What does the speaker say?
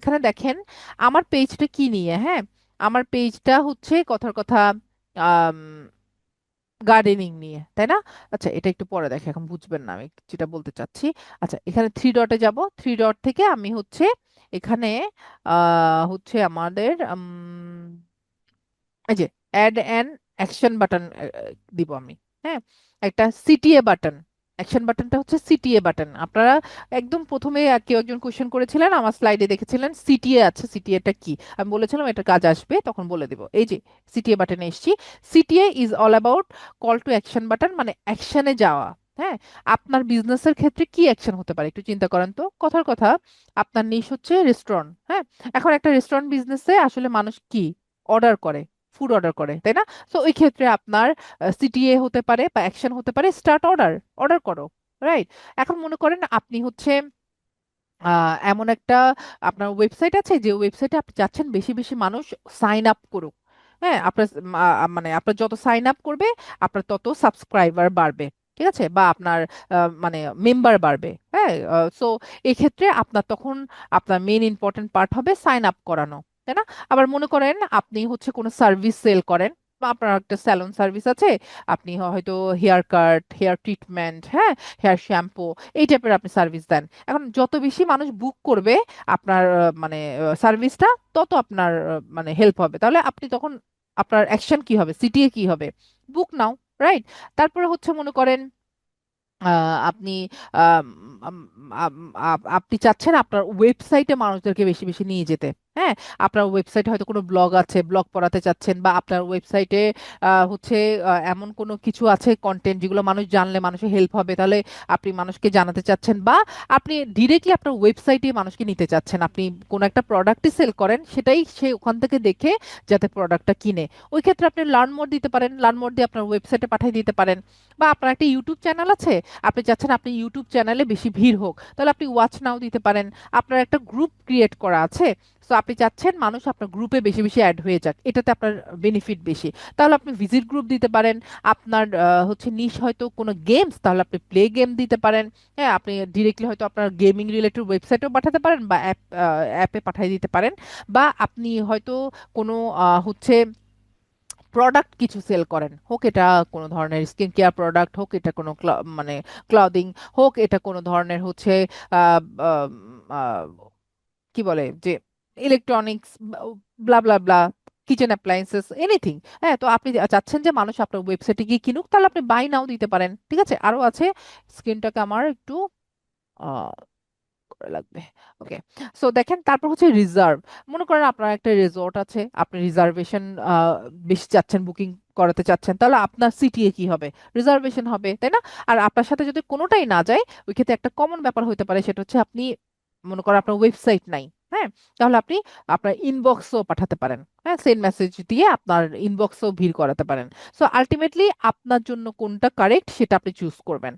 এখানে দেখেন আমার পেজটা কি নিয়ে, হ্যাঁ, আমার পেজটা হচ্ছে কথার কথা গার্ডেনিং নিয়ে, তাই না? আচ্ছা, এটা একটু পরে দেখে, এখন বুঝবেন না আমি যেটা বলতে চাচ্ছি। আচ্ছা, এখানে থ্রি ডটে যাব, থ্রি ডট থেকে আমি হচ্ছে এখানে হচ্ছে আমাদের এই যে অ্যাড অ্যান অ্যাকশন বাটন দিব আমি। হ্যাঁ, একটা সিটিএ বাটন, অ্যাকশন বাটনটা হচ্ছে সিটিএ বাটন। আপনারা একদম প্রথমে কেউ একজন কোশ্চেন করেছিলেন, আমার স্লাইডে দেখেছিলেন সিটিএ আছে, সিটিএটা কি আমি বলেছিলাম এটা কাজ আসবে, তখন বলে দিব। এই যে সিটিএ বাটনে এসেছি। CTA is all about call to action button, মানে অ্যাকশনে যাওয়া। হ্যাঁ, আপনার বিজনেসের ক্ষেত্রে কি অ্যাকশন হতে পারে একটু চিন্তা করেন তো। কথার কথা, আপনার নিশ হচ্ছে রেস্টুরেন্ট। হ্যাঁ, এখন একটা রেস্টুরেন্ট বিজনেসে আসলে মানুষ কি অর্ডার করে, ফুড অর্ডার করে, তাই না? তো ওই ক্ষেত্রে আপনার সিটিএ হতে পারে বা অ্যাকশন হতে পারে স্টার্ট অর্ডার, অর্ডার করো। রাইট? এখন মনে করেন আপনি হচ্ছে এমন একটা আপনার ওয়েবসাইট আছে যে ওয়েবসাইটে আপনি চাচ্ছেন বেশি বেশি মানুষ সাইন আপ করুক। হ্যাঁ, আপনার মানে আপনার যত সাইন আপ করবে আপনার তত সাবস্ক্রাইবার বাড়বে, ঠিক আছে, বা আপনার মানে মেম্বার বাড়বে। হ্যাঁ, সো এই ক্ষেত্রে আপনার তখন আপনার মেইন ইম্পর্টেন্ট পার্ট হবে সাইন আপ করানো, তাই না? আবার মনে করেন আপনি হচ্ছে কোনো সার্ভিস সেল করেন, বা আপনার একটা স্যালন সার্ভিস আছে, আপনি হয়তো হেয়ার কাট, হেয়ার ট্রিটমেন্ট, হ্যাঁ, হেয়ার শ্যাম্পু, এই টাইপের আপনি সার্ভিস দেন। এখন যত বেশি মানুষ বুক করবে আপনার মানে সার্ভিসটা, তত আপনার মানে হেল্প হবে। তাহলে আপনি তখন আপনার অ্যাকশন কি হবে, সিটিএ কি হবে? বুক নাও। রাইট? তারপরে হচ্ছে মনে করেন আপনি আম, আম, আম, আপনি চাচ্ছেন আপনার ওয়েবসাইটে মানুষদেরকে বেশি বেশি নিয়ে যেতে। হ্যাঁ, আপনার ওয়েবসাইটে হয়তো কোনো ব্লগ আছে, ব্লগ পড়াতে চাচ্ছেন, বা আপনার ওয়েবসাইটে হচ্ছে এমন কোনো কিছু আছে কন্টেন্ট যেগুলো মানুষ জানলে মানুষের হেল্প হবে, তাহলে আপনি মানুষকে জানাতে চাচ্ছেন, বা আপনি ডিরেক্টলি আপনার ওয়েবসাইটে মানুষকে নিতে চাচ্ছেন। আপনি কোনো একটা প্রোডাক্টই সেল করেন, সেটাই সে ওখান থেকে দেখে যাতে প্রোডাক্টটা কিনে। ওই ক্ষেত্রে আপনি লার্ন মোর দিতে পারেন, লার্ন মোর দিয়ে আপনার ওয়েবসাইটে পাঠিয়ে দিতে পারেন। বা আপনার একটা ইউটিউব চ্যানেল আছে, আপনি চাচ্ছেন আপনি ইউটিউব চ্যানেলে বেশি ভিড় হোক, তাহলে আপনি ওয়াচ নাও দিতে পারেন। আপনার একটা গ্রুপ ক্রিয়েট করা আছে, তো আপনি চাচ্ছেন মানুষ আপনার গ্রুপে বেশি বেশি অ্যাড হয়ে যাক, এটাতে আপনার বেনিফিট বেশি, তাহলে আপনি ভিজিট গ্রুপ দিতে পারেন। আপনার হচ্ছে নিশ হয়তো কোনো গেমস, তাহলে আপনি প্লে গেম দিতে পারেন। হ্যাঁ, আপনি ডিরেক্টলি হয়তো আপনার গেমিং রিলেটেড ওয়েবসাইটেও পাঠাতে পারেন, বা অ্যাপে পাঠিয়ে দিতে পারেন। বা আপনি হয়তো কোনো হচ্ছে প্রোডাক্ট কিছু সেল করেন, হোক এটা কোনো ধরনের স্কিন কেয়ার প্রোডাক্ট, হোক এটা কোনো মানে ক্লদিং, হোক এটা কোনো ধরনের হচ্ছে আহ, আহ, আহ, কি বলে যে ইলেকট্রনিক্স, ব্লা ব্লা ব্লা, কিচেন অ্যাপ্লায়েন্সেস, এনিথিং। হ্যাঁ, তো আপনি চাচ্ছেন যে মানুষ আপনার ওয়েবসাইটে গিয়ে কিনুক, তাহলে আপনি বাই নাও দিতে পারেন। ঠিক আছে, আরো আছে, স্ক্রিনটাকে আমার একটু করা লাগবে। ওকে, সো দেখেন, তারপর হচ্ছে রিজার্ভ। মনে করেন আপনার একটা রিসোর্ট আছে, আপনি রিজার্ভেশন বেশি চাচ্ছেন, বুকিং করাতে চাচ্ছেন, তাহলে আপনার সিটিএ কি হবে? রিজার্ভেশন হবে, তাই না? আর আপনার সাথে যদি কোনোটাই না যায়, ওই ক্ষেত্রে একটা কমন ব্যাপার হতে পারে, সেটা হচ্ছে আপনি মনে করেন আপনার ওয়েবসাইট নাই। হ্যাঁ, তাহলে আপনি আপনার ইনবক্সও পাঠাতে পারেন। হ্যাঁ, সেন্ড মেসেজ দিয়ে আপনার ইনবক্সও ভিড় করাতে পারেন। সো আলটিমেটলি আপনার জন্য কোনটা কারেক্ট সেটা আপনি চুজ করবেন।